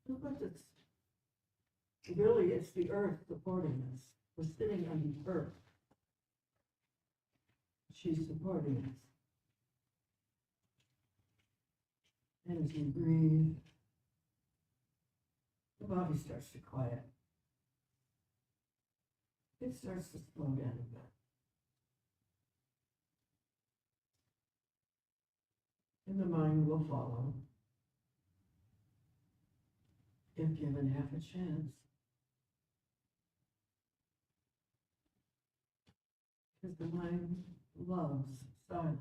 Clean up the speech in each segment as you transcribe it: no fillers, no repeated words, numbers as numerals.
But it's the earth supporting us. We're sitting on the earth. She's supporting us. And as we breathe, the body starts to quiet. It starts to slow down a bit. And the mind will follow if given half a chance. Because the mind loves silence.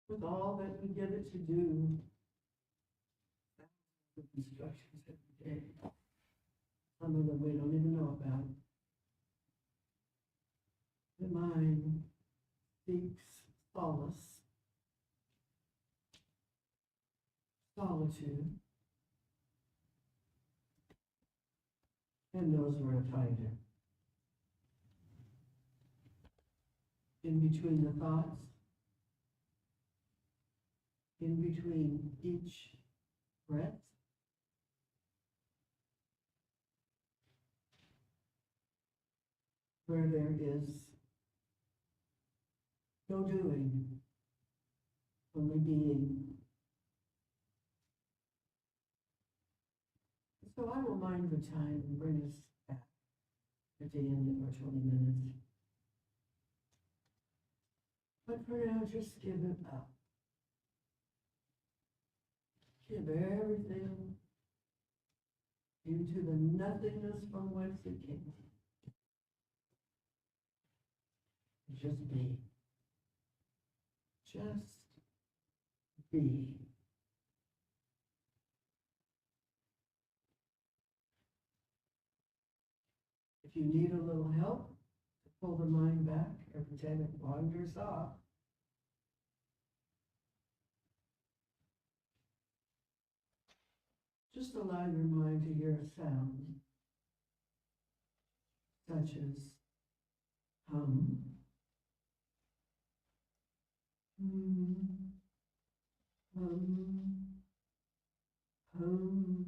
With all that we give it to do, thousands of instructions every day, some of them we don't even know about. The mind seeks solace, solitude, and knows where to find it. In between the thoughts, in between each breath, where there is no doing, only being. So I will mind the time and bring us back at the end of our 20 minutes. But for now, just give it up. Give everything into the nothingness from whence it came. Just be. Just be. If you need a little help to pull the mind back every time it wanders off, just allow your mind to hear a sound, such as hum, hum, hum.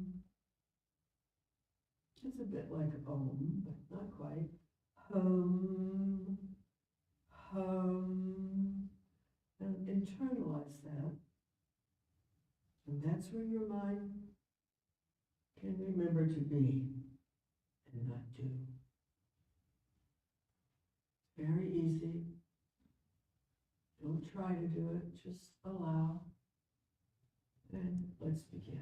It's a bit like Om, but not quite. Hum, hum, and internalize that. And that's where your mind can remember to be and not do. Very easy. Don't try to do it, just allow. And let's begin.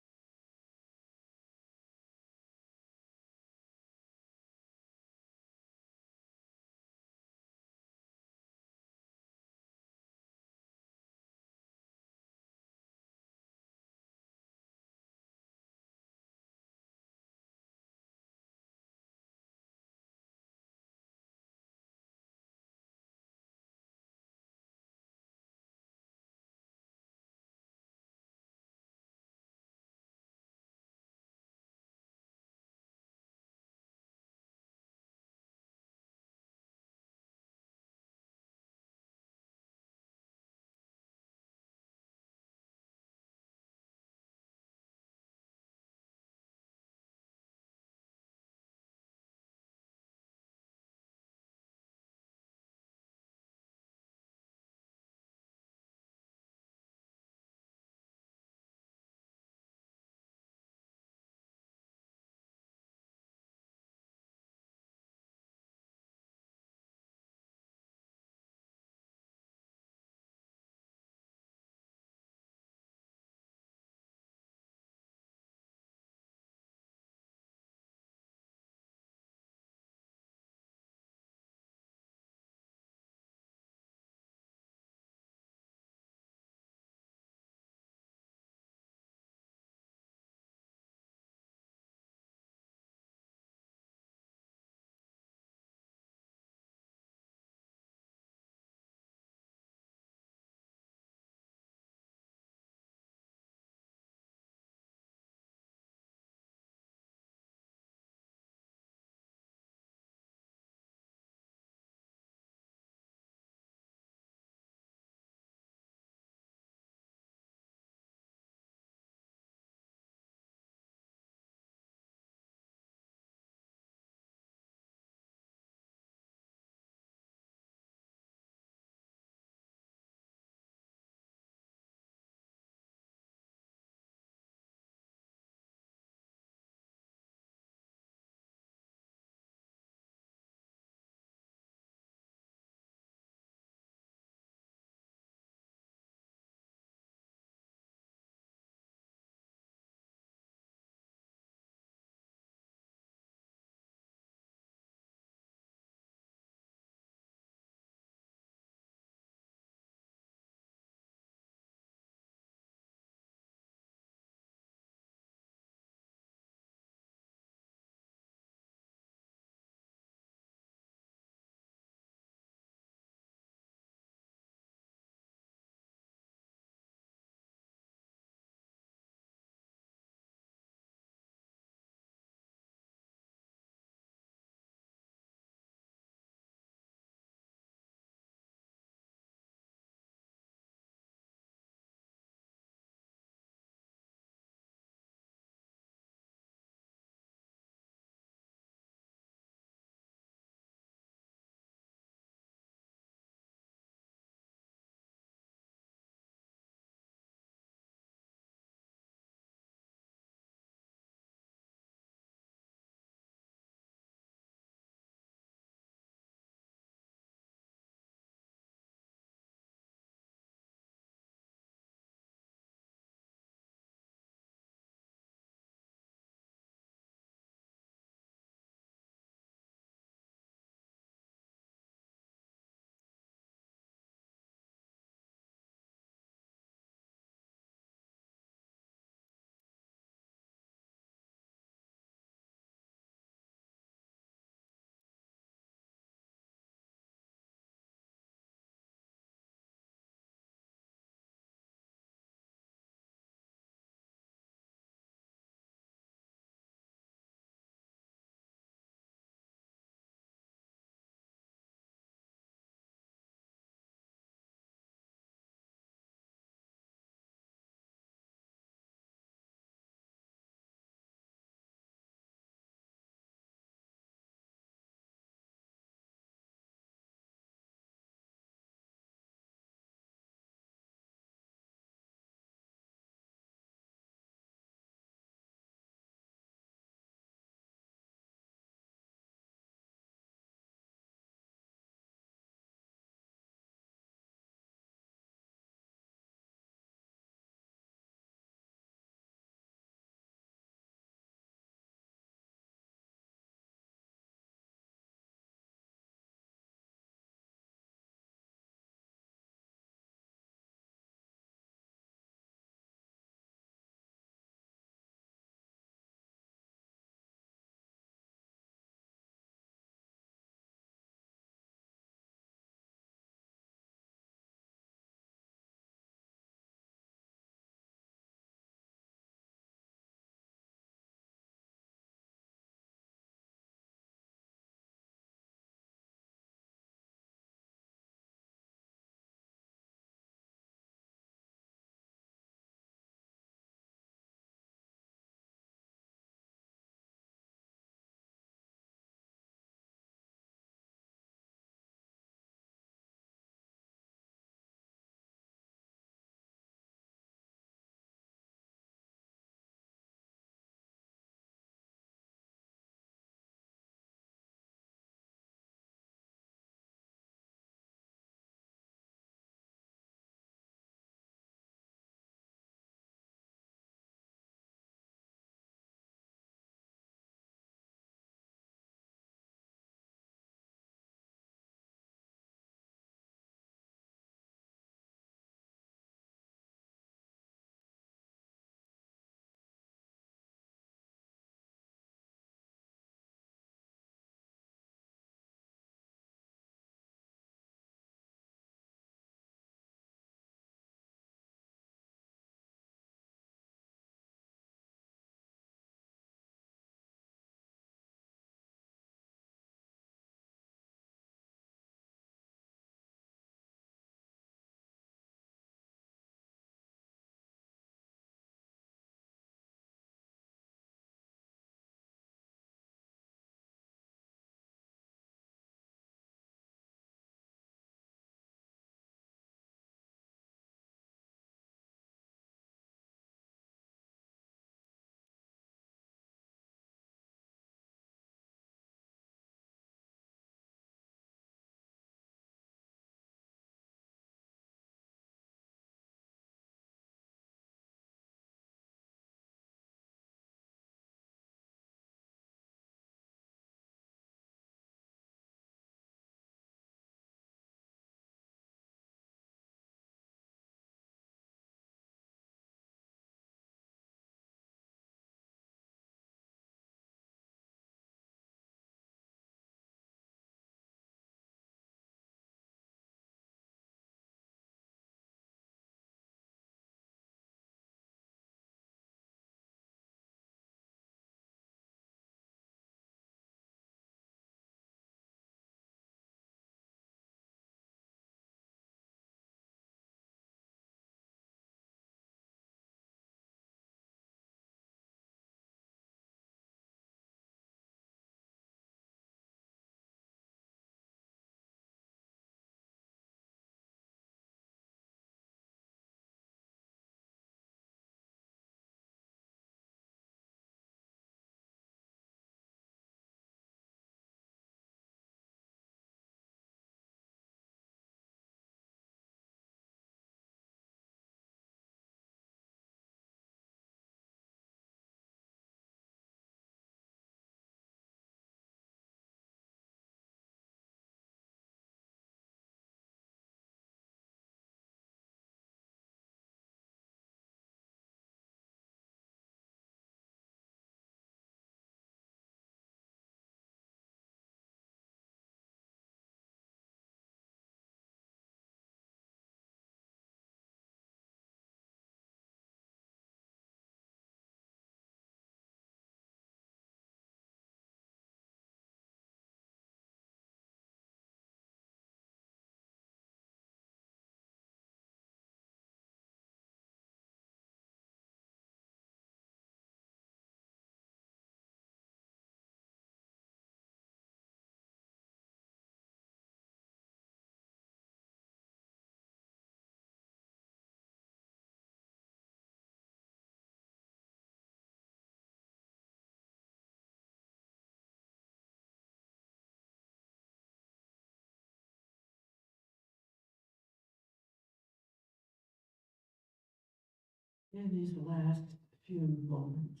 in these last few moments.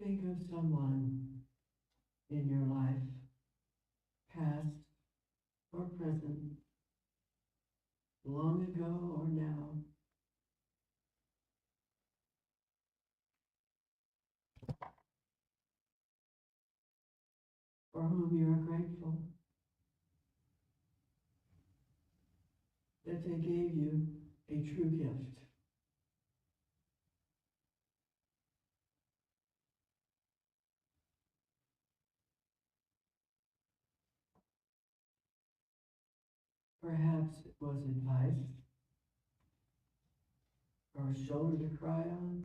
Think of someone in your life, past or present, long ago or now, for whom you are grateful that they gave you a true gift. Perhaps it was advice, or a shoulder to cry on,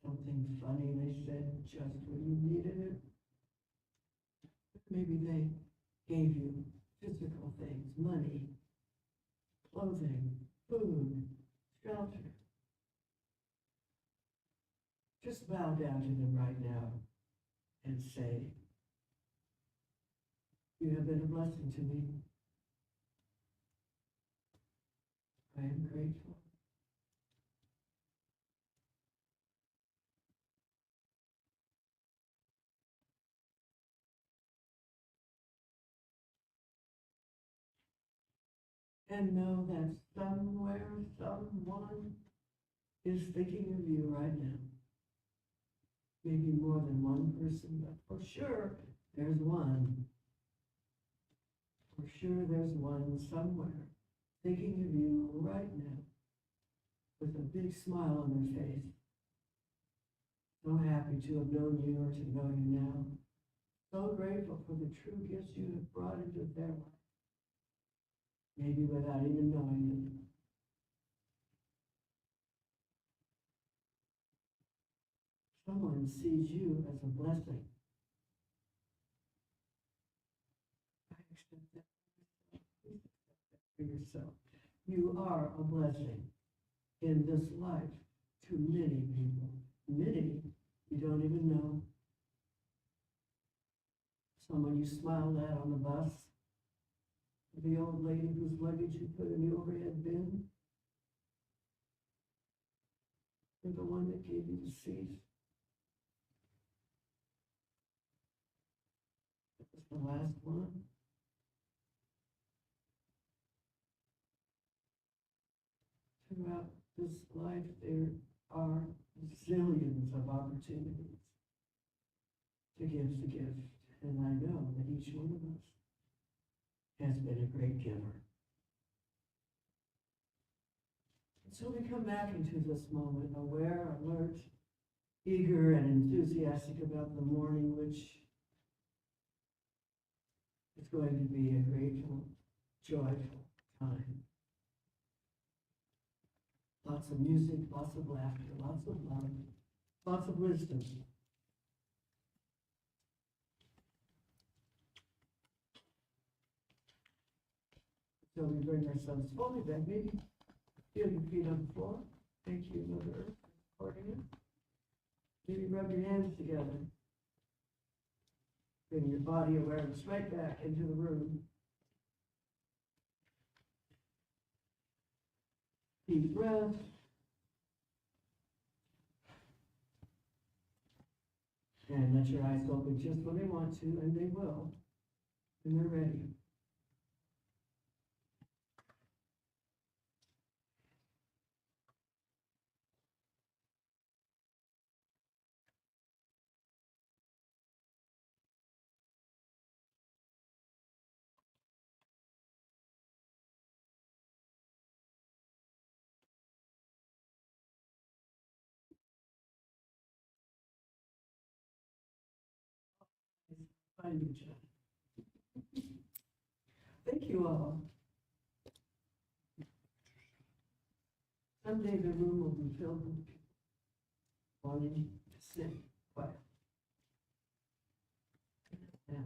something funny they said just when you needed it. Maybe they gave you physical things, money, clothing, food, shelter. Just bow down to them right now and say, you have been a blessing to me. I am grateful. And know that somewhere, someone is thinking of you right now. Maybe more than one person, but for sure, there's one. For sure, there's one somewhere thinking of you right now with a big smile on their face. So happy to have known you or to know you now. So grateful for the true gifts you have brought into their life. Maybe without even knowing it. Someone sees you as a blessing. I accept that for myself. Please accept that for yourself. You are a blessing in this life to many people. Many you don't even know. Someone you smiled at on the bus. The old lady whose luggage you put in the overhead bin. And the one that gave you the seat. That was the last one. Throughout this life, there are zillions of opportunities to give the gift. And I know that each one of us has been a great giver. And so we come back into this moment, aware, alert, eager, and enthusiastic about the morning, which is going to be a grateful, joyful time. Lots of music, lots of laughter, lots of love, lots of wisdom. So we bring ourselves fully back. Maybe feel your feet on the floor. Thank you, Mother Earth, for supporting it. Maybe rub your hands together. Bring your body awareness right back into the room. Deep breath. And let your eyes open just when they want to, and they will, when they're ready. Find you, John. Thank you all. Someday the room will be filled with people wanting to sit quiet. Now,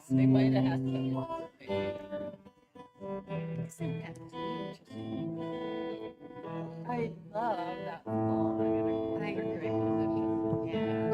We might have had some. I love that song. And of course, they're great musicians. Yeah.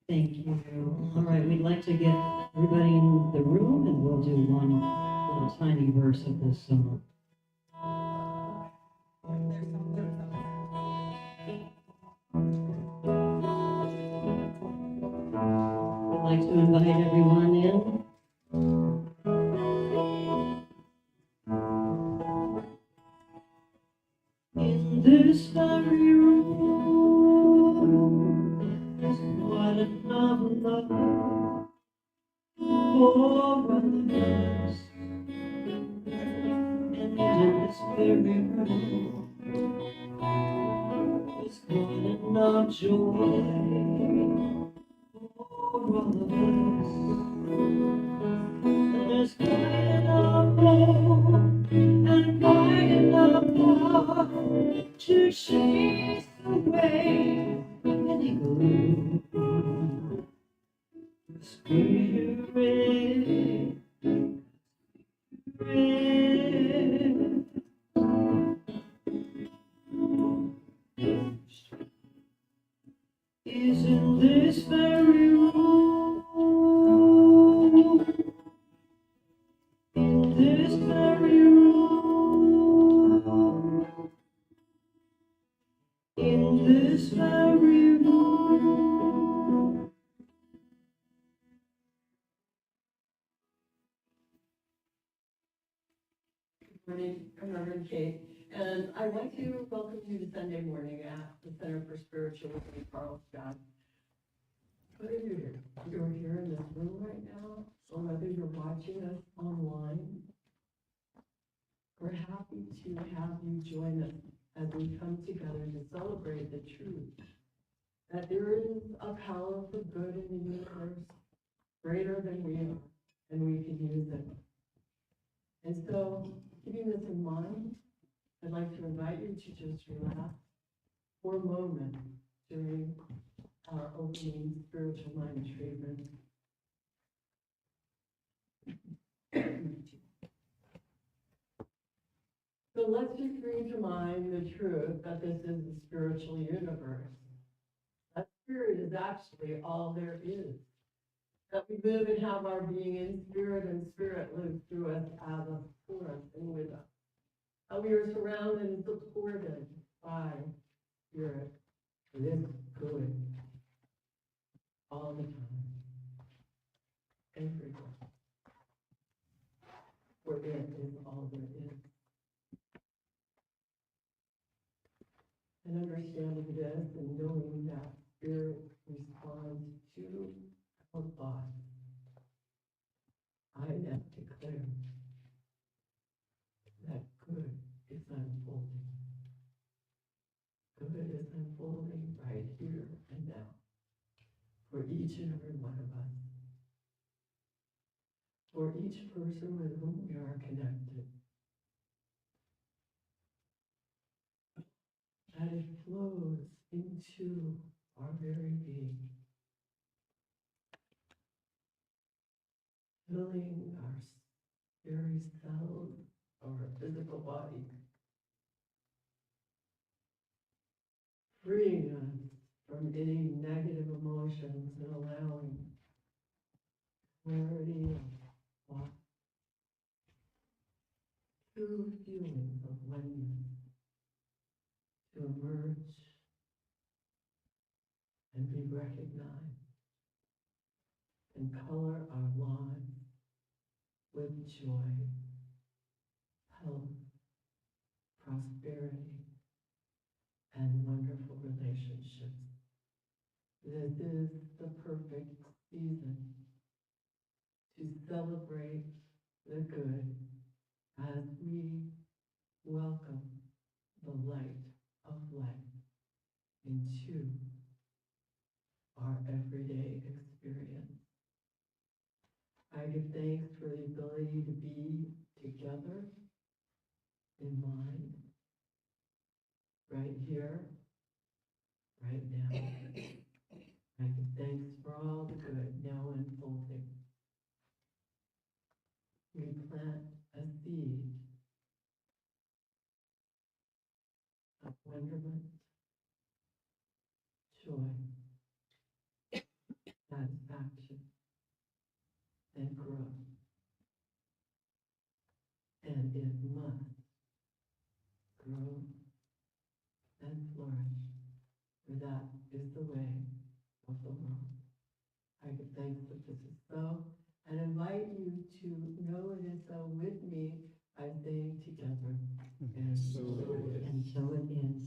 Thank you. All right, we'd like to get everybody in the room and we'll do one little tiny verse of this song. I'd like to invite everyone in. In this very room is quite enough love for others. And in this very room is quite enough joy for others. And there's quite enough love and quite enough power to chase away any gloom. Spirit, is in this very room, in this very room, in this very room. Good morning, I'm Reverend Kate, and I'd like to welcome you to Sunday morning at the Center for Spiritualism in Carlsbad. Whether you're here in this room right now, or whether you're watching us online, we're happy to have you join us as we come together to celebrate the truth that there is a power for good in the universe greater than we are, and we can use it. And so, keeping this in mind, I'd like to invite you to just relax for a moment during our opening spiritual mind treatment. So let's just bring to mind the truth that this is the spiritual universe. That spirit is actually all there is. That we live and have our being in spirit, and spirit lives through us, as us, for us, and with us. That we are surrounded and supported by spirit. It is good. for each and every one of us, for each person with whom we are connected, that it flows into our very being, filling our very cells of our physical body, freeing us from any negative emotions and allowing clarity of thought, true feelings of oneness to emerge and be recognized and color our lives with joy, health, prosperity, and wonderful relationships. This is the perfect season to celebrate the good as we welcome the light of life into our everyday experience. I give thanks for the ability to be together in mind, right here, right now. I give thanks for all the good now unfolding. We plant a seed of wonderment, joy, satisfaction, and growth. And it must grow and flourish, for that is the way of the world. I give thanks that this is so, and invite you to know it is so with me as they together. And so it is. And so it is.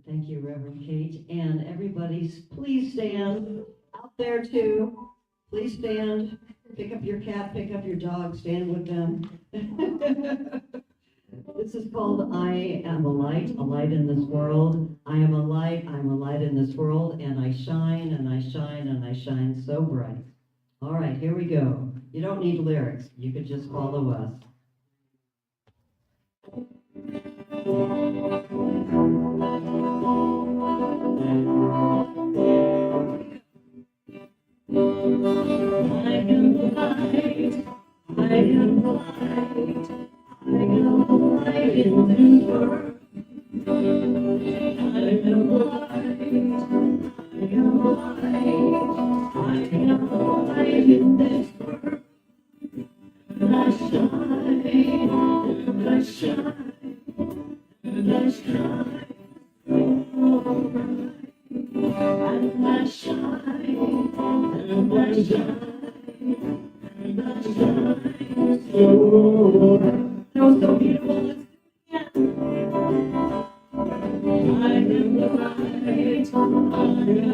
Thank you, Reverend Kate. And everybody, please stand out there too. Please stand. Pick up your cat, pick up your dog, stand with them. This is called I Am a Light in this world. I am a light in this world, and I shine, and I shine, and I shine so bright. All right, here we go. You don't need lyrics. You could just follow us. I am the light, I am the light, I am the light in this world. I am the light, I am the light, I am the light in this world. And I shine, and I shine, and I shine so bright. And I shine, and I shine, and I shine so bright. That was so beautiful. Yeah. I am the light, I am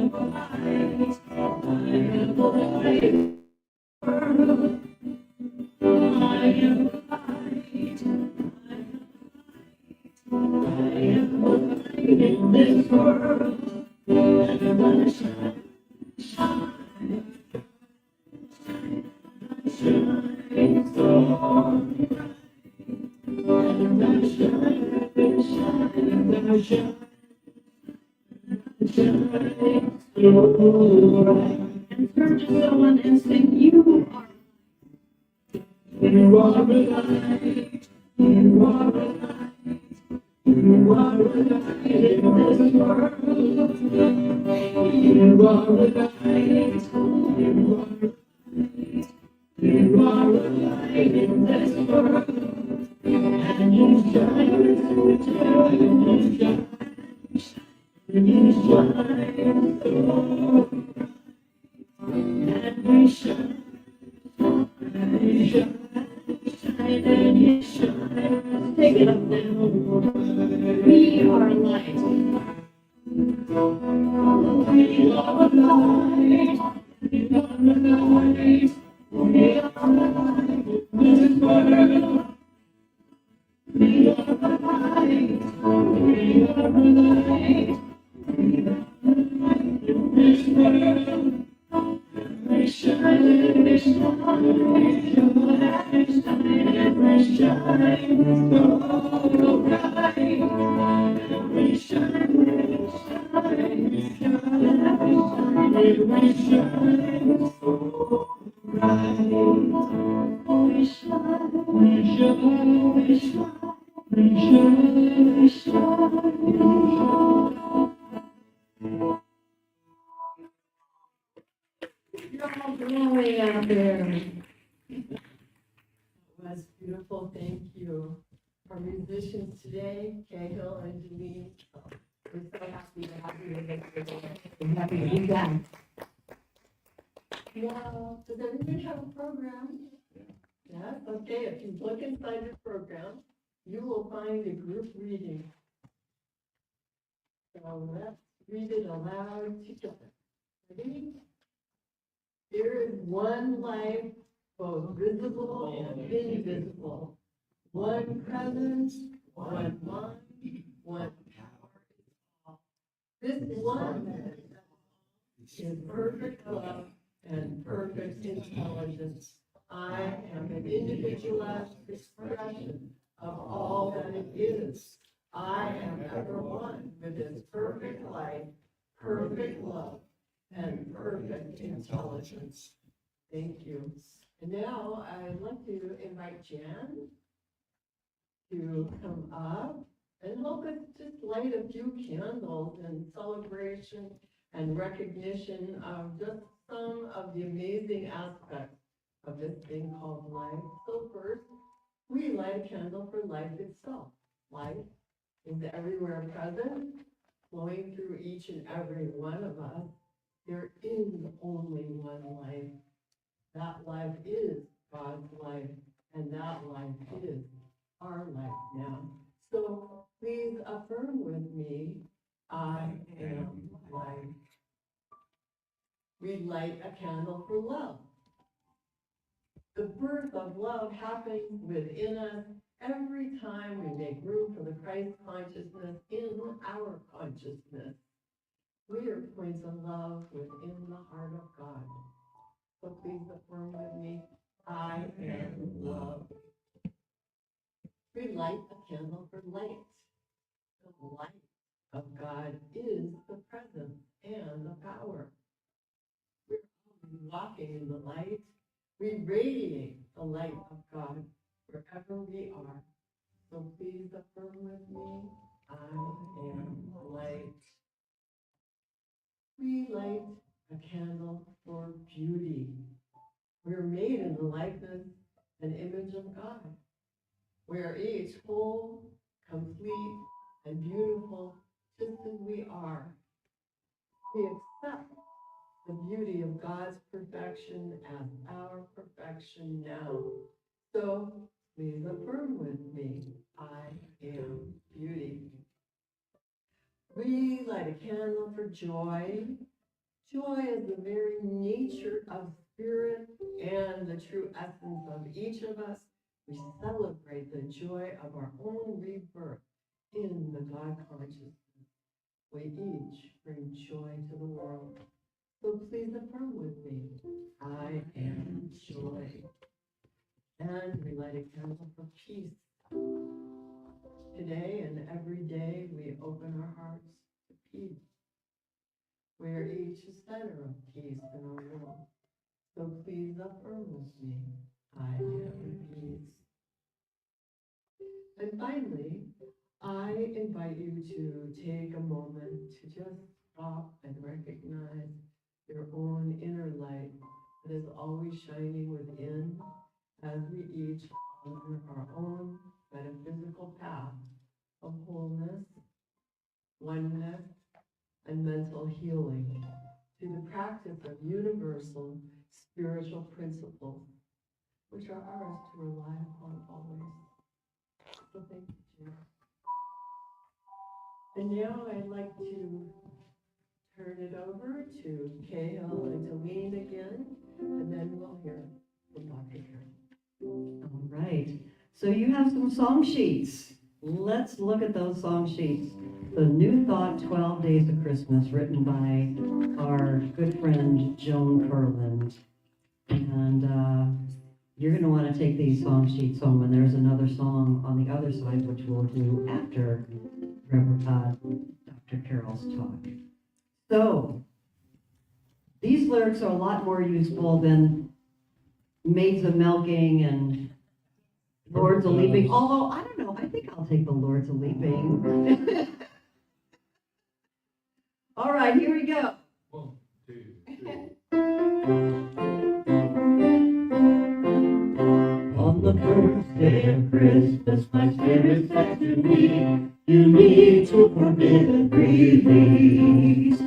the light, I am the light. I am the light, I am the light in this world. And I shine, shine, shine, shine so bright. And I shine, shine, I shine, shine so bright. And turn to someone and sing, you are the light, you are the light, you are the light in this world. You are the light, you are the light, you are the light in this world. And you shine, you shine, you shine so bright. And we shine, you shine, shine and you shine. Take it up now. We are light. We are the light. We are the light. We are the light in this world. We are the light. We are the light. We are the light in this world. Glowing out there. Was beautiful, thank you. Our musicians today, Cahill and Denise, we're so happy to have you with us today. I'm happy to be back. Yeah, does everybody have a program? Yes, okay, if you look inside your program, you will find a group reading. So let's read it aloud together. Ready? There is one life, both visible and invisible. One presence, one mind, one power. This one is perfect love and perfect intelligence. I am an individualized expression of all that it is. I am ever one with its perfect light, perfect love, and perfect intelligence. Thank you. And now I'd like to invite Jan to come up and help us just light a few candles in celebration and recognition of just some of the amazing aspects of this thing called life. So first, we light a candle for life itself. Life is everywhere present, flowing through each and every one of us. There is only one life. That life is God's life, and that life is our life now. So please affirm with me, I am life. We light a candle for love. The birth of love happens within us every time we make room for the Christ consciousness in our consciousness. We are points of love within the heart of God. So please affirm with me, I am love. We light a candle for light. The light of God is the presence and the power. We're always walking in the light. We radiate the light of God wherever we are. So please affirm with me, I am light. We light a candle for beauty. We're made in the likeness and image of God. We are each whole, complete, and beautiful, just as we are. We accept the beauty of God's perfection as our perfection now. So please affirm with me, I am beauty. We light a candle for joy. Joy is the very nature of spirit and the true essence of each of us. We celebrate the joy of our own rebirth in the God consciousness. We each bring joy to the world. So please affirm with me, I am joy. And we light a candle for peace. Today and every day we open our hearts to peace. We are each a center of peace in our world. So please affirm with me, I am peace. And finally, I invite you to take a moment to just stop and recognize your own inner light that is always shining within as we each honor our own metaphysical path of wholeness, oneness, and mental healing through the practice of universal spiritual principles, which are ours to rely upon always. So thank you, Jim. And now I'd like to turn it over to Cahill and Delene again, and then we'll hear from Dr. Karen. All right. So you have some song sheets. Let's look at those song sheets. The New Thought 12 Days of Christmas, written by our good friend Joan Kurland. And you're going to want to take these song sheets home, and there's another song on the other side, which we'll do after Dr. Carroll's talk. So, these lyrics are a lot more useful than Maids of Milking and Lords of Leaping, although, I don't know, I think I'll take the Lords of Leaping. All right, here we go. 1, 2, 3. On the first day of Christmas, my spirit said to me, you need to forgive and release.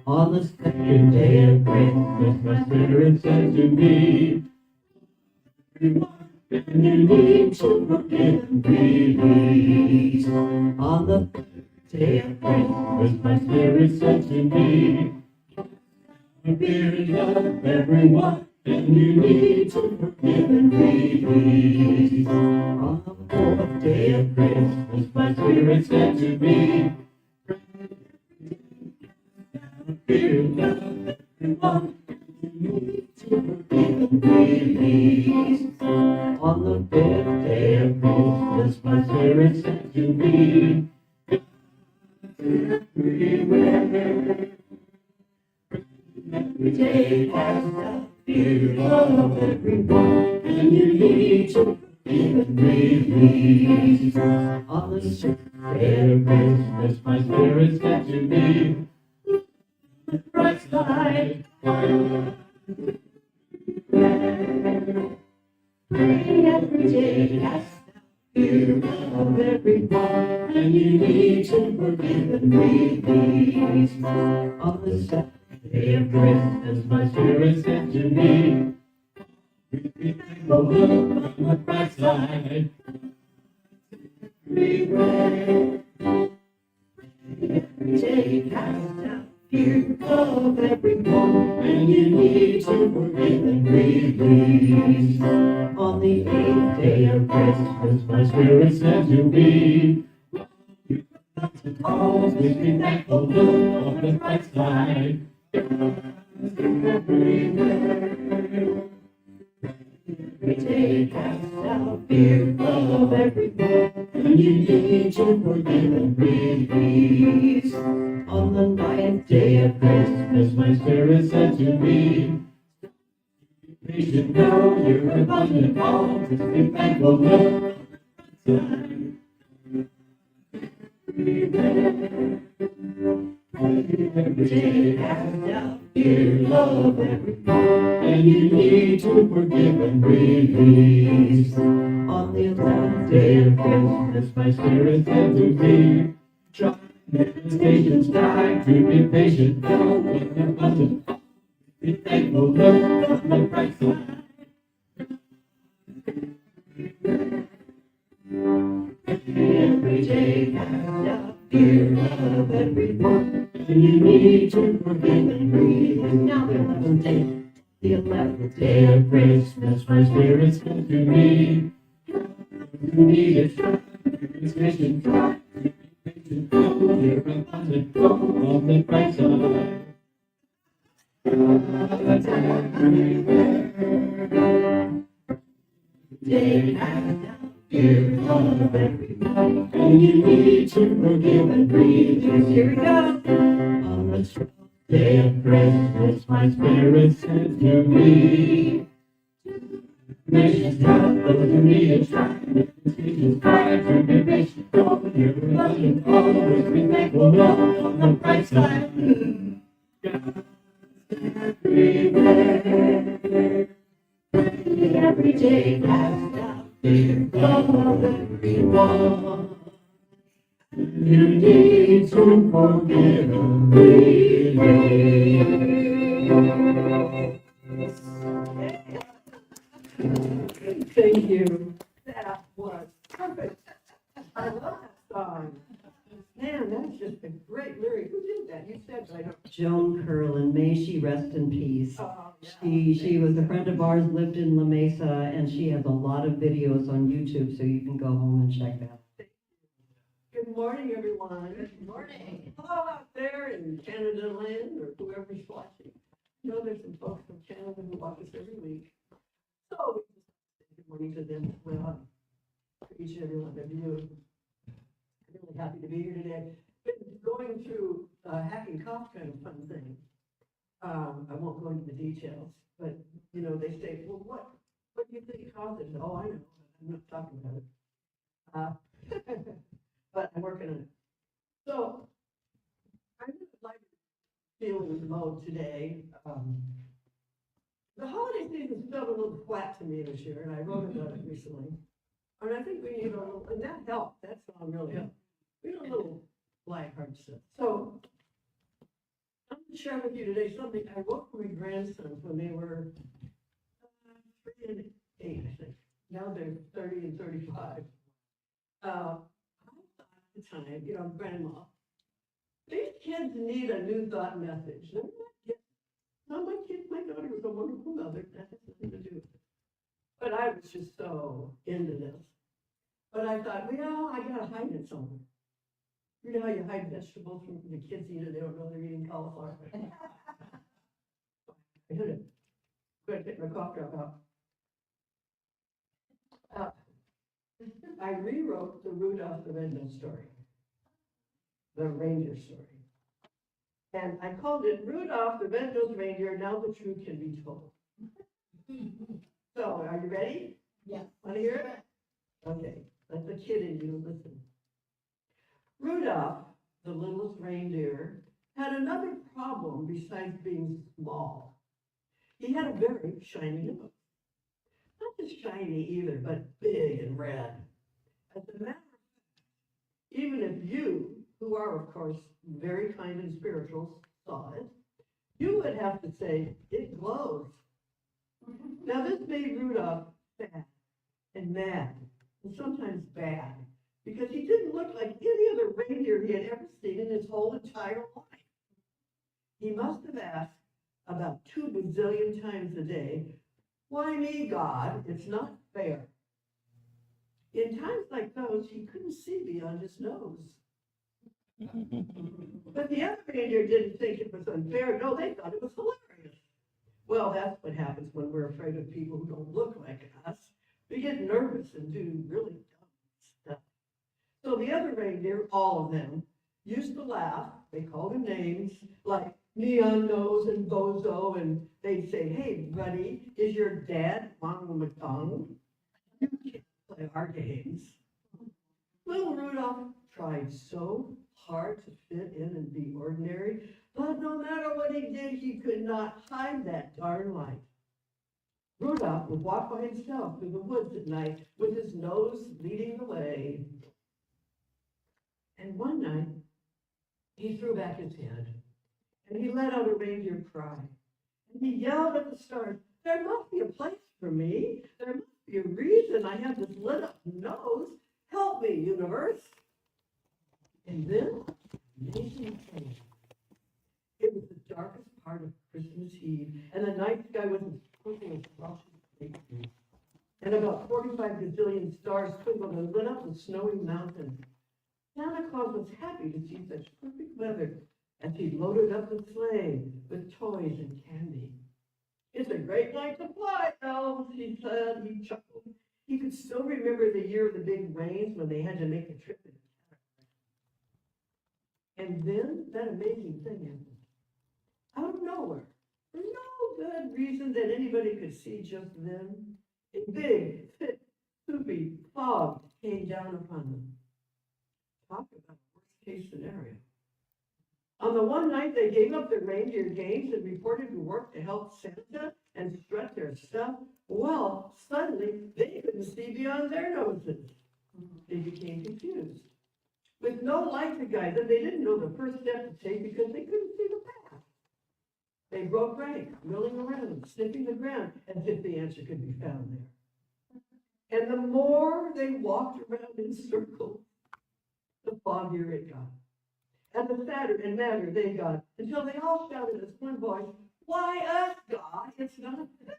On the second day of Christmas, my spirit said to me, and you need to forgive and release. On the third day of Christmas, my spirit said to me, fear love everyone, and you need to forgive and release. On the fourth day of Christmas, my spirit said to me, fear love everyone, and you need to forgive and release. On the fifth day of Christmas, my spirit said to me, everywhere. Every day has a fear of everyone, and you need to forgive and release. On the sixth day of Christmas, my spirit said to me, the bright side, pray every day has a fear of everyone, and you need to forgive and release. On the seventh day of Christmas, my spirit said to me, be thankful, look on the bright side. Everywhere, every day cast out fear of everyone, and you need to forgive and release. On the eighth day of Christmas, my spirit said to me, always be thankful, look on the bright side. Everywhere, every day cast out fear of everyone, and you need to forgive and release. On the ninth day of Christmas, my spirit said to me, you should know you're abundant, always be thankful, look on the bright side. Every day cast out fear of everyone, and you need to forgive and release. On the 11th day of Christmas, my spirit said to me, try meditation's time to be patient, don't let the button, be thankful, look on the bright side. Every day cast out fear of everyone, and you need to forgive and release. Now the 11th day of Christmas, my spirit said to me, you need a try, it's mission, try to be patient, hold your abundant, go on the bright side. Day cast out fear of everyone, and you need to forgive and release. Here we go. On the 12th day of Christmas, my spirit said to me, nation's tough, but you need a try. Nation's try to be patient, don't you're abundant, always be thankful, look on the bright side. Everywhere, every day cast out fear of everyone. You need to forgive and release. Thank you. That was perfect. I love that song. Man, that's just a great lyric. Who did that? You said, but I don't. Joan Curlin, may she rest in peace. Oh, yeah. She was a friend of ours, lived in La Mesa, and she has a lot of videos on YouTube, so you can go home and check that out. Good morning, everyone. Good morning. Hello out there in Canada land or whoever's watching. You know, there's some folks from Canada who watch us every week. So, we just say good morning to them as well. For each and every one of you. I'm really happy to be here today. Been going through hacking cough kind of fun thing. I won't go into the details, but, you know, they say, well, what do you think causes it? Oh, I know, I'm not talking about it. But I'm working on it. So, I'm in a light feeling mode today. The holiday season felt a little flat to me this year, and I wrote about it recently. And I think we need a little, and that helped, that song really helped. We need a little lighthearted stuff. So, I'm going to share with you today something I wrote for my grandsons when they were 3 and 8, I think. Now they're 30 and 35. I thought at the time, you know, grandma, these kids need a new thought message. They're not getting, no, my daughter was a wonderful mother, that has nothing to do with it. But I was just so into this. But I thought, well, I gotta hide it somewhere. You know how you hide vegetables from the kids eat it, they don't know they're eating cauliflower. I hid it. Gotta take my cough drop out. I rewrote the Rudolph the Red-Nosed story, the reindeer story. And I called it Rudolph the Red-Nosed Reindeer, Now the Truth Can Be Told. So, are you ready? Yes. Want to hear it? Okay, let the kid in you listen. Rudolph, the littlest reindeer, had another problem besides being small. He had a very shiny nose. Not just shiny either, but big and red. As a matter of fact, even if you, who are of course very kind and spiritual, saw it, you would have to say, it glows. Now this made Rudolph sad and mad, and sometimes bad, because he didn't look like any other reindeer he had ever seen in his whole entire life. He must have asked about 2 bazillion times a day, why me, God? It's not fair. In times like those, he couldn't see beyond his nose. But the other reindeer didn't think it was unfair. No, they thought it was hilarious. Well, that's what happens when we're afraid of people who don't look like us. We get nervous and do really dumb stuff. So the other reindeer, all of them, used to laugh. They called him names like Neon Nose and Bozo, and they'd say, hey, buddy, is your dad Wang Matong? You can't play our games. Little Rudolph tried so hard to fit in and be ordinary, but no matter what he did, he could not hide that darn light. Rudolph would walk by himself through the woods at night with his nose leading the way. And one night, he threw back his head, and he let out a reindeer cry. And he yelled at the stars, there must be a place for me. There must be a reason I have this lit up nose. Help me, universe. And then, amazing thing. It was the darkest part of Christmas Eve, and the night sky was as purple as Welsh's grapefruit. And about 45 gazillion stars twinkled and lit up the snowy mountains. Santa Claus was happy to see such perfect weather as he loaded up the sleigh with toys and candy. It's a great night to fly, elves, he said. He chuckled. He could still remember the year of the big rains when they had to make the trip in a catamaran. And then that amazing thing happened. Out of nowhere, for no good reason that anybody could see just then, a big, thick, soupy fog came down upon them. Talk about a worst-case scenario. On the one night, they gave up their reindeer games and reported to work to help Santa and strut their stuff. Well, suddenly, they couldn't see beyond their noses. They became confused. With no light to guide them, they didn't know the first step to take because they couldn't see the path. They broke rank, milling around, sniffing the ground, as if the answer could be found there. And the more they walked around in circles, the foggier it got. And the sadder and madder they got, until they all shouted as one voice, why us, God? It's not fair.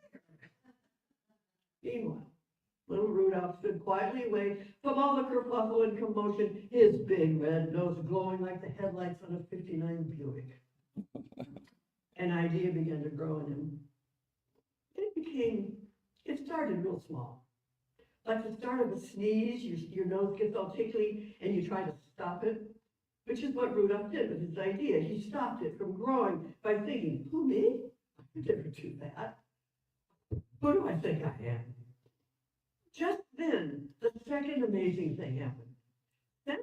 Meanwhile, little Rudolph stood quietly away from all the kerfluffle and commotion, his big red nose glowing like the headlights on a '59 Buick. an idea began to grow in him. It started real small. Like the start of a sneeze, your nose gets all tickly and you try to stop it, which is what Rudolph did with his idea. He stopped it from growing by thinking, who, me? I could never do that. Who do I think I am? Just then, the second amazing thing happened. Santa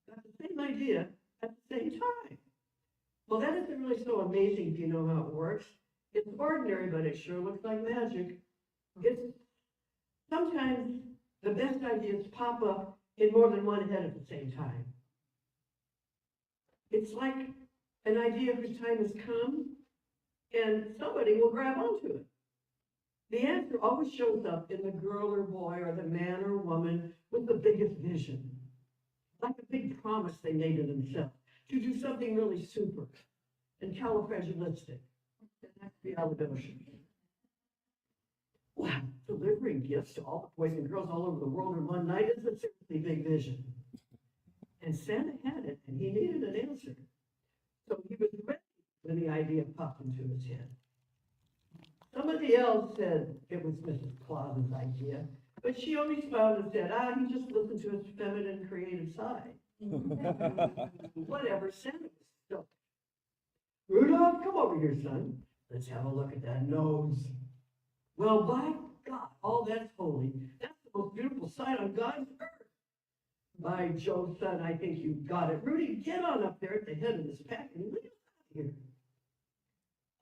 got the same idea at the same time. Well, that isn't really so amazing if you know how it works. It's ordinary, but it sure looks like magic. Sometimes the best ideas pop up in more than one head at the same time. It's like an idea whose time has come, and somebody will grab onto it. The answer always shows up in the girl or boy or the man or woman with the biggest vision, like a big promise they made to themselves to do something really super and califragilistic. And that's reality. Wow, delivering gifts to all the boys and girls all over the world in one night is a seriously big vision. And Santa had it, and he needed an answer. So he was ready when the idea popped into his head. Somebody else said it was Mrs. Claus's idea, but she only smiled and said, he just listened to his feminine creative side. Whatever, Santa was stoked. Rudolph, come over here, son. Let's have a look at that nose. Well, by God, all that's holy. That's the most beautiful sight on God's earth. By Jove, son, I think you've got it. Rudy, get on up there at the head of this pack and lead us out of here.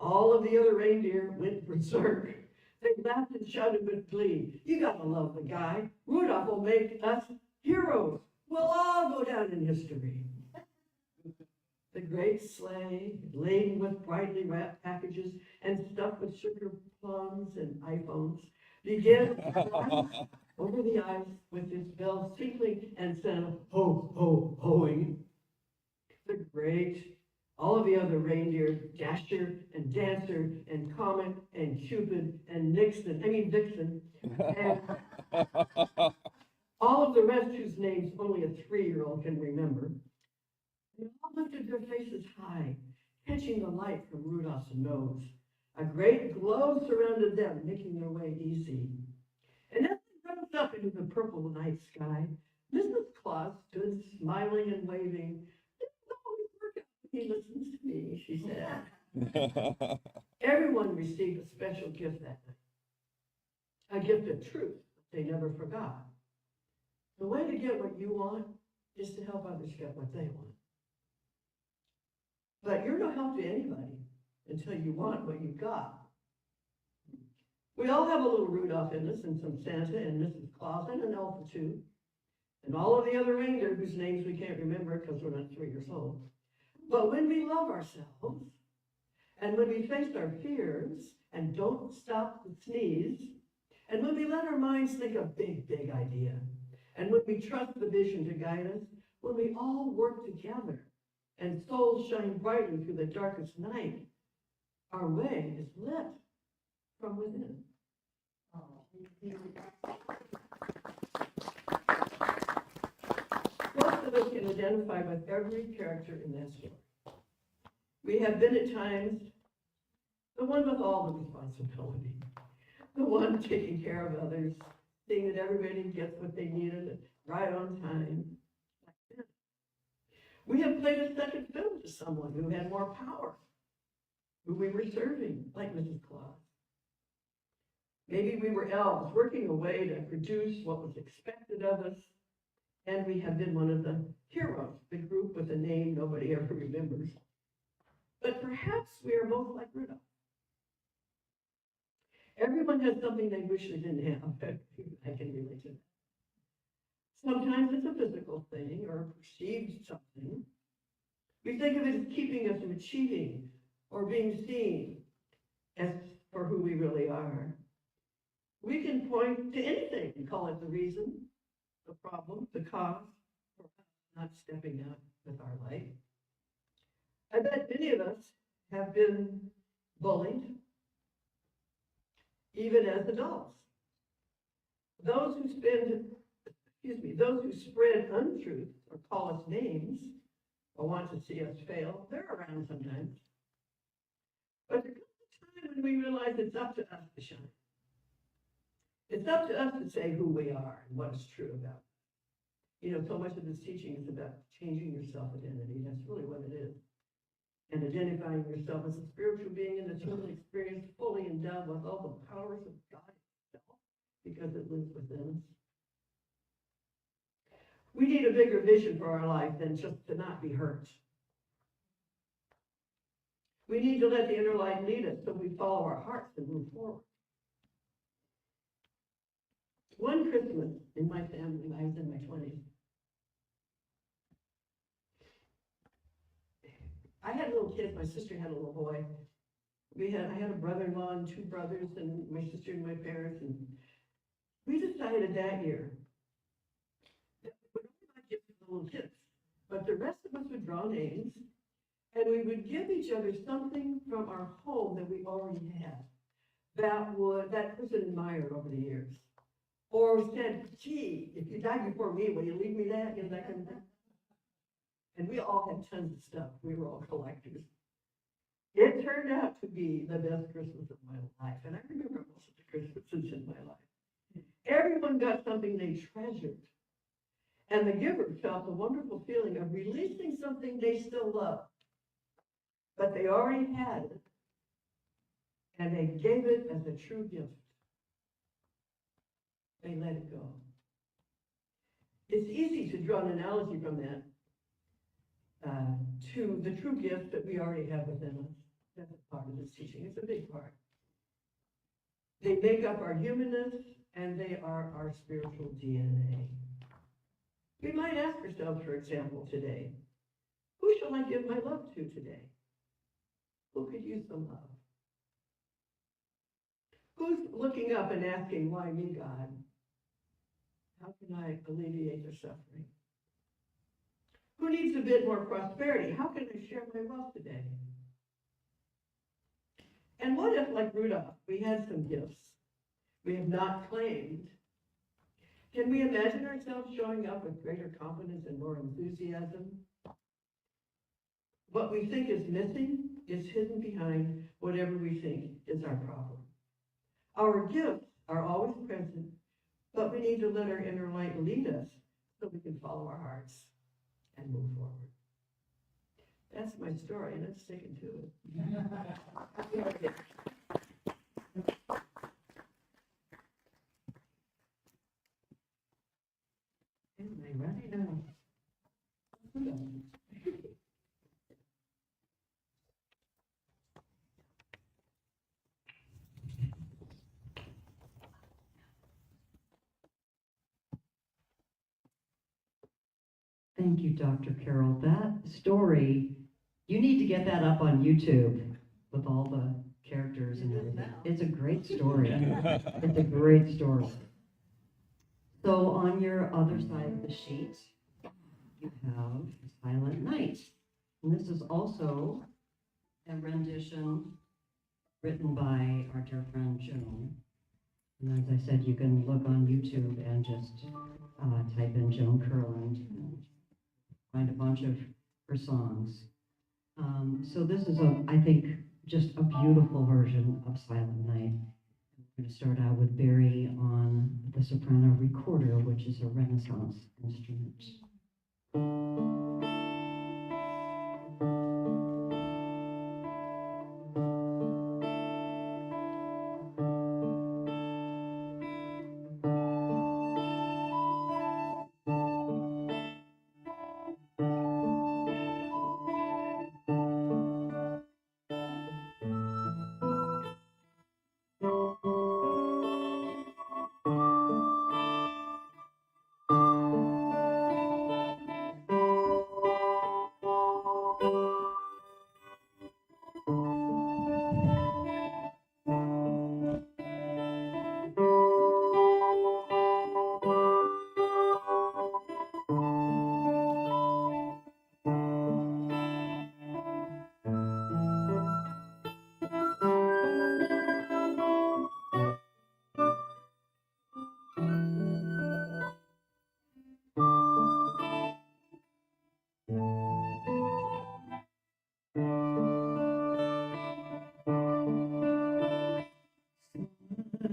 All of the other reindeer went berserk. They laughed and shouted with glee. You gotta love the guy. Rudolph will make us heroes. We'll all go down in history. The great sleigh, laden with brightly wrapped packages and stuffed with sugar plums and iPhones, began to run over the ice with its bells tinkling and Santa ho, ho, hoing. All of the other reindeer, Dasher and Dancer and Comet and Cupid and Vixen, and all of the rest whose names only a 3-year-old can remember, they all lifted their faces high, catching the light from Rudolph's nose. A great glow surrounded them, making their way easy. And as they rose up into the purple night sky, Mrs. Claus stood smiling and waving. He listens to me, she said. Everyone received a special gift that night. A gift of truth they never forgot. The way to get what you want is to help others get what they want. But you're no help to anybody until you want what you've got. We all have a little Rudolph in us, and some Santa and Mrs. Claus and an elf or two, and all of the other reindeer whose names we can't remember because we're not 3 years old. But when we love ourselves, and when we face our fears and don't stop the sneeze, and when we let our minds think a big, big idea, and when we trust the vision to guide us, when we all work together and souls shine brightly through the darkest night, our way is lit from within. Most of us can identify with every character in that story. We have been at times the one with all the responsibility, the one taking care of others, seeing that everybody gets what they needed right on time. We have played a second fiddle to someone who had more power, who we were serving, like Mrs. Claus. Maybe we were elves working a way to produce what was expected of us, and we have been one of the heroes, the group with a name nobody ever remembers. But perhaps we are both like Rudolph. Everyone has something they wish they didn't have. I can relate to that. Sometimes it's a physical thing or a perceived something. We think of it as keeping us from achieving or being seen as for who we really are. We can point to anything and call it the reason, the problem, the cause, for not stepping out with our light. I bet many of us have been bullied, even as adults. Those who spread untruths or call us names or want to see us fail, they're around sometimes. But there comes a time when we realize it's up to us to shine. It's up to us to say who we are and what is true about us. You know, so much of this teaching is about changing your self-identity. That's really what it is. And identifying yourself as a spiritual being in this human experience, fully endowed with all the powers of God itself, because it lives within us. We need a bigger vision for our life than just to not be hurt. We need to let the inner light lead us so we follow our hearts and move forward. One Christmas in my family, when I was in my 20s, I had little kids. My sister had a little boy. I had a brother-in-law and two brothers, and my sister and my parents, and we decided that year that we would only not give the little kids, but the rest of us would draw names, and we would give each other something from our home that we already had that person admired over the years, or said, "Gee, if you die before me, will you leave me that?" You know, that kind of thing. And we all had tons of stuff. We were all collectors. It turned out to be the best Christmas of my life. And I remember most of the Christmases in my life. Everyone got something they treasured. And the giver felt the wonderful feeling of releasing something they still loved. But they already had it. And they gave it as a true gift. They let it go. It's easy to draw an analogy from that to the true gift that we already have within us. That's a part of this teaching. It's a big part. They make up our humanness, and they are our spiritual DNA. We might ask ourselves, for example, today, who shall I give my love to today? Who could use some love? Who's looking up and asking, why me, God? How can I alleviate their suffering? Who needs a bit more prosperity? How can I share my wealth today? And what if, like Rudolph, we had some gifts we have not claimed? Can we imagine ourselves showing up with greater confidence and more enthusiasm? What we think is missing is hidden behind whatever we think is our problem. Our gifts are always present, but we need to let our inner light lead us so we can follow our hearts and move forward. That's my story, and I'm sticking to it. Am I ready now? Thank you, Dr. Carol. That story, you need to get that up on YouTube with all the characters and everything. It's a great story. It's a great story. So on your other side of the sheet, you have Silent Night. And this is also a rendition written by our dear friend Joan. And as I said, you can look on YouTube and just type in Joan Curland and find a bunch of her songs. So this is, I think, just a beautiful version of Silent Night. We're going to start out with Barry on the soprano recorder, which is a Renaissance instrument.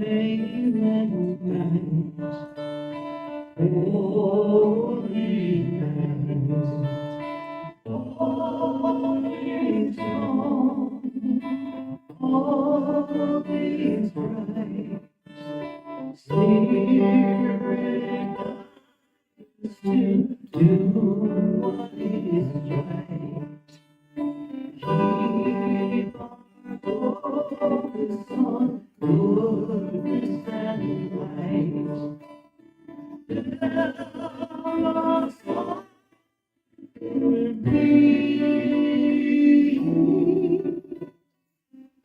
silent night, holy night, all is gone, all is bright, spirit to do what is right. Keep our focus on goodness and light. Tell us what will be.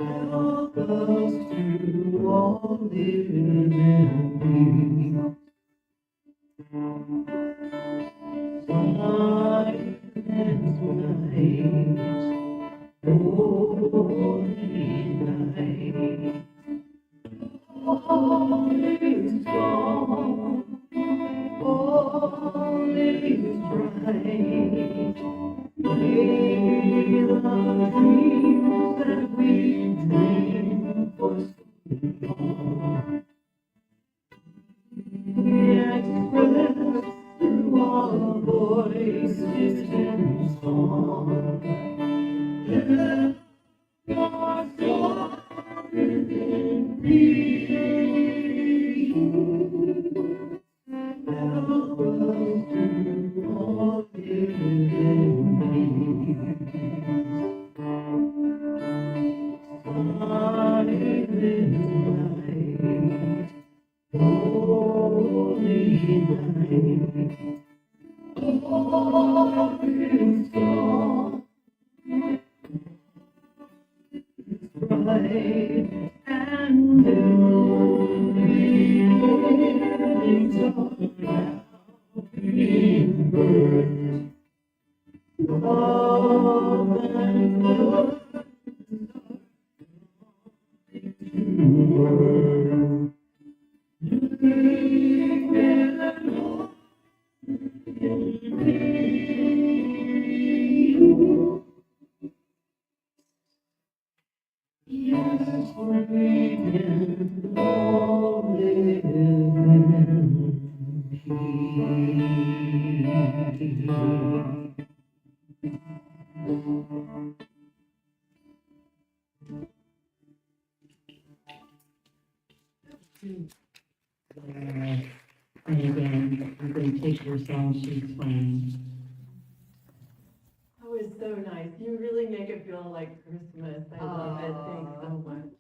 Help us to all live in peace. Silent night, holy night, all is gone, all is bright. May the dreams that we dream for so long be expressed through our voices in song. Let our song in peace. Help us to all live in peace. Silent night, holy night, all is gone, bright and new beginnings are now being birthed. Love and good to earth. Living in hope in peace. Yes, we can all live in peace. And again, I'm going to take your song sheets when That was so nice. You really make it feel like Christmas. I love it. Thanks so much.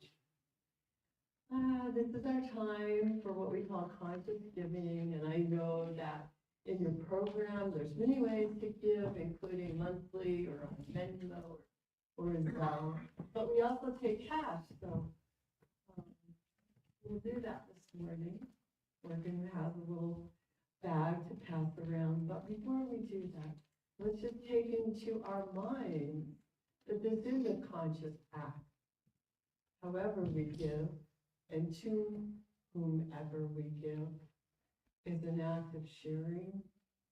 This is our time for what we call conscious giving, and I know that in your program, there's many ways to give, including monthly or on Venmo or Zelle, but we also take cash, so we'll do that this morning. We're going to have a little bag to pass around, but before we do that, let's just take into our mind that this is a conscious act. However we give, and to whomever we give, is an act of sharing,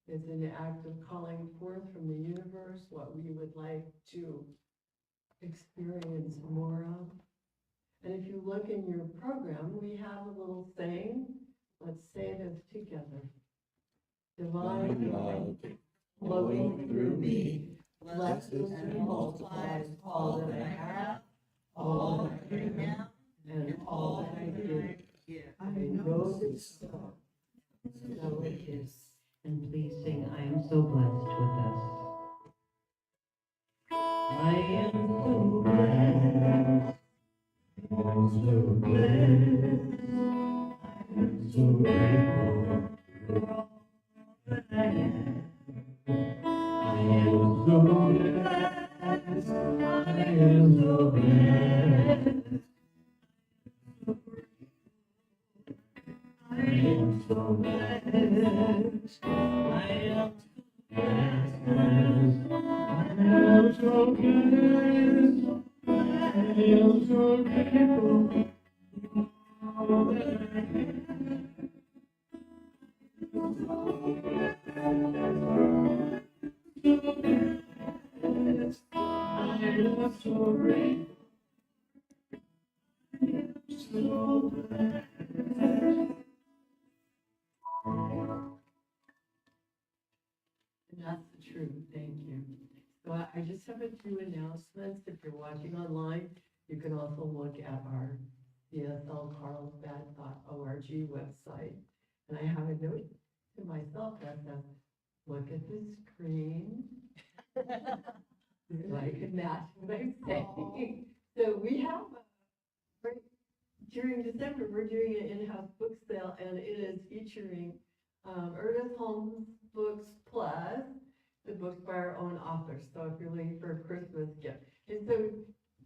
is an act of calling forth from the universe what we would like to experience more of. And if you look in your program, we have a little saying. Let's say this together. Divine love flowing through me, blesses and multiplies all that I have, all that I am, and all that I give. I know this so. so it is. And please sing, I am so blessed with us. I am so blessed. I'm so blessed. I'm so grateful for all that I am. I am so blessed. I am so blessed. I am so blessed. I am blessed. I am so blessed. I am so grateful for all that I am. I am so grateful. I am so blessed. just have a few announcements. If you're watching online, you can also look at our cslcarlsbad.org website. And I have a note to myself that says, look at the screen. So I can match what I'm saying. So we have, right, during December, we're doing an in-house book sale, and it is featuring Ernest Holmes Books Plus, the books by our own authors. So if you're looking for a Christmas gift. And so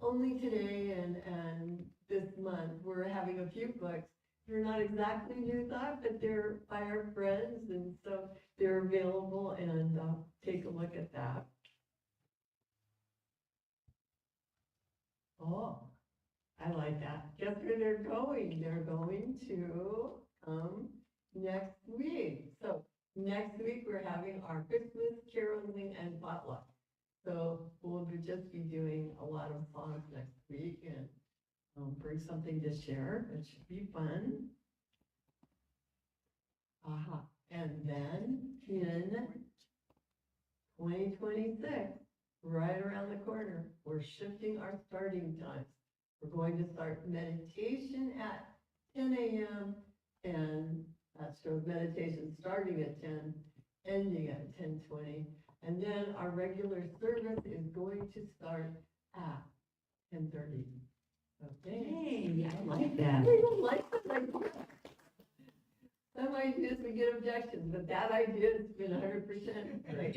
only today and this month, we're having a few books. They're not exactly new thought, but they're by our friends, and so they're available, and take a look at that. Oh, I like that. Guess where they're going? They're going to next week. So next week, we're having our Christmas caroling and potluck. So we'll just be doing a lot of songs next week and bring something to share. It should be fun. And then in 2026, right around the corner, we're shifting our starting times. We're going to start meditation at 10 a.m. and that shows meditation starting at 10, ending at 10:20. And then our regular service is going to start at 10:30. Okay. Hey, I like that. I don't like that idea. Some ideas we get objections, but that idea has been 100% great.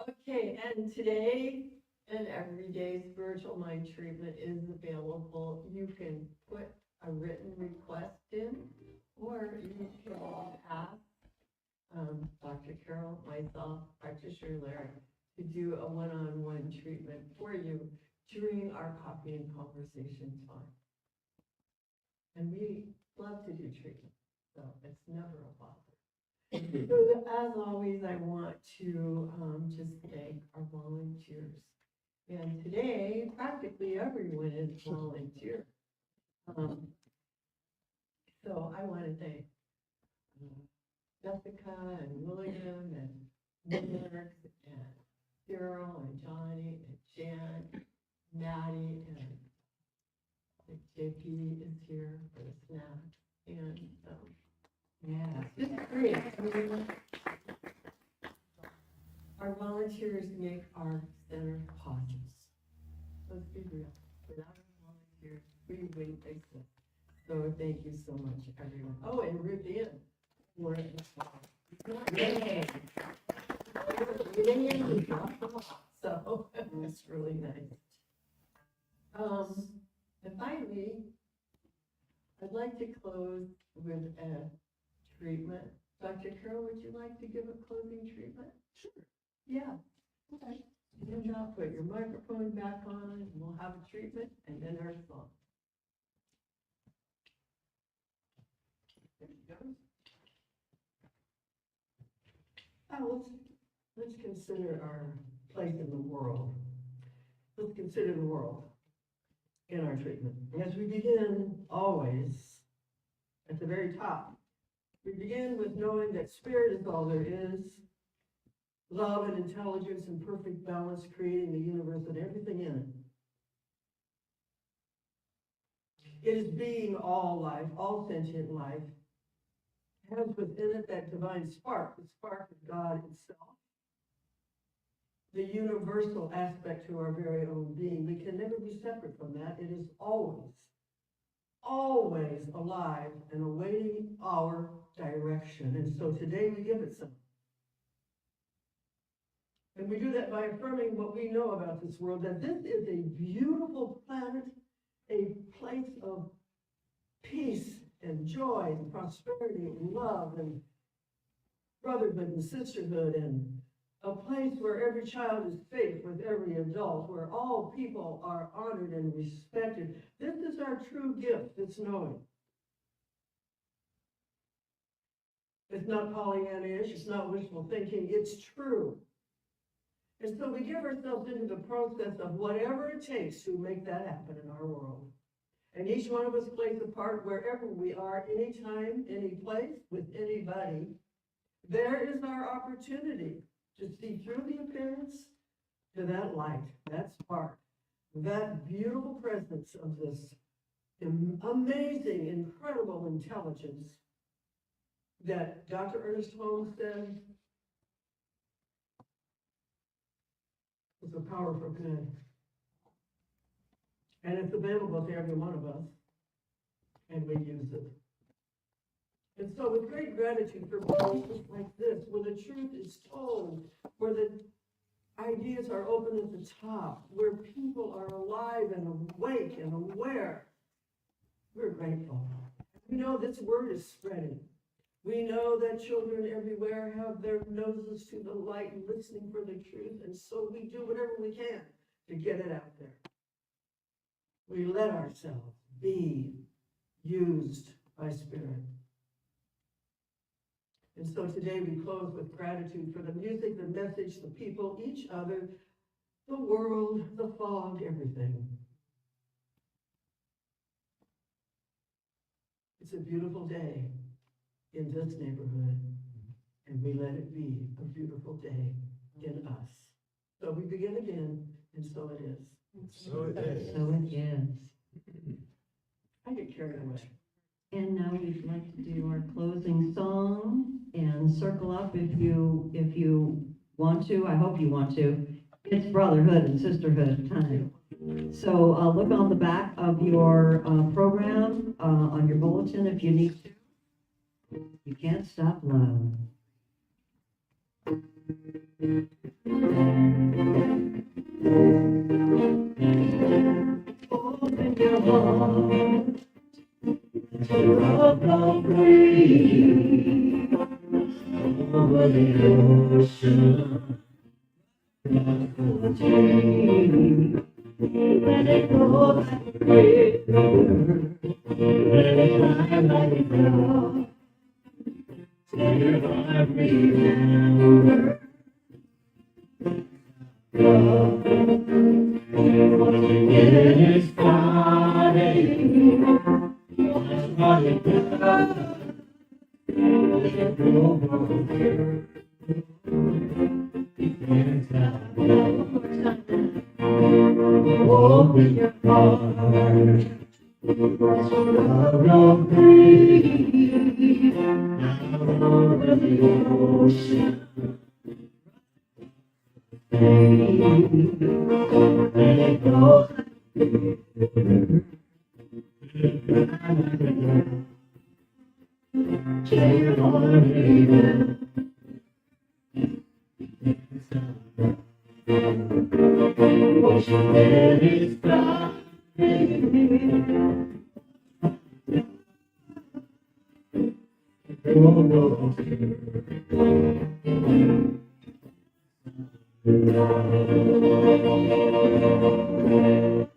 Okay, and today and every day spiritual mind treatment is available. You can put a written request in, or you can ask Dr. Carol, myself, practitioner Larry, to do a one-on-one treatment for you during our coffee and conversation time. And we love to do treatment, so it's never a bother. So as always, I want to just thank our volunteers. And today, practically everyone is volunteer. So I want to thank Jessica and William and Mark and Cyril and Johnny and Jan, Maddie, and JP is here for the snack. And yeah, it's just great. I mean, our volunteers make our center possible. Let's be real. Without our volunteers, we wouldn't exist. So thank you so much, everyone. Oh, and Ruth Ann. So it's really nice. And finally, I'd like to close with a treatment. Dr. Carol, would you like to give a closing treatment? Sure. Yeah. Okay. And now put your microphone back on, and we'll have a treatment, and then our song. There you go. Let's consider our place in the world. Let's consider the world in our treatment. As we begin, always, at the very top, we begin with knowing that spirit is all there is, love and intelligence and perfect balance creating the universe and everything in it. It is being all life, all sentient life, has within it that divine spark, the spark of God itself, the universal aspect to our very own being. We can never be separate from that. It is always, always alive and awaiting our direction. And so today we give it some. And we do that by affirming what we know about this world, that this is a beautiful planet, a place of peace and joy and prosperity and love and brotherhood and sisterhood, and a place where every child is safe with every adult, where all people are honored and respected. This is our true gift, it's knowing. It's not Pollyanna-ish, it's not wishful thinking, it's true. And so we give ourselves into the process of whatever it takes to make that happen in our world. And each one of us plays a part wherever we are, anytime, any place, with anybody. There is our opportunity to see through the appearance to that light, that spark, that beautiful presence of this amazing, incredible intelligence that Dr. Ernest Holmes said was a power for good. And it's available to every one of us, and we use it. And so with great gratitude for places like this, where the truth is told, where the ideas are open at the top, where people are alive and awake and aware, we're grateful. We know this word is spreading. We know that children everywhere have their noses to the light and listening for the truth, and so we do whatever we can to get it out there. We let ourselves be used by Spirit. And so today we close with gratitude for the music, the message, the people, each other, the world, the fog, everything. It's a beautiful day in this neighborhood, and we let it be a beautiful day in us. So we begin again, and so it is. So it is. So it is. I get carried away. And now we'd like to do our closing song and circle up if you want to. I hope you want to. It's brotherhood and sisterhood time. So look on the back of your program, on your bulletin if you need to. You can't stop love. Open your heart. Love will free over the ocean. Love will change. Let it go like a river. Let it fly like a dove. Till I remember. Love, once we get started. What it does, it will go through. You can't stop love. Open your heart. Love will breathe out over the ocean. Let it go. Thank you.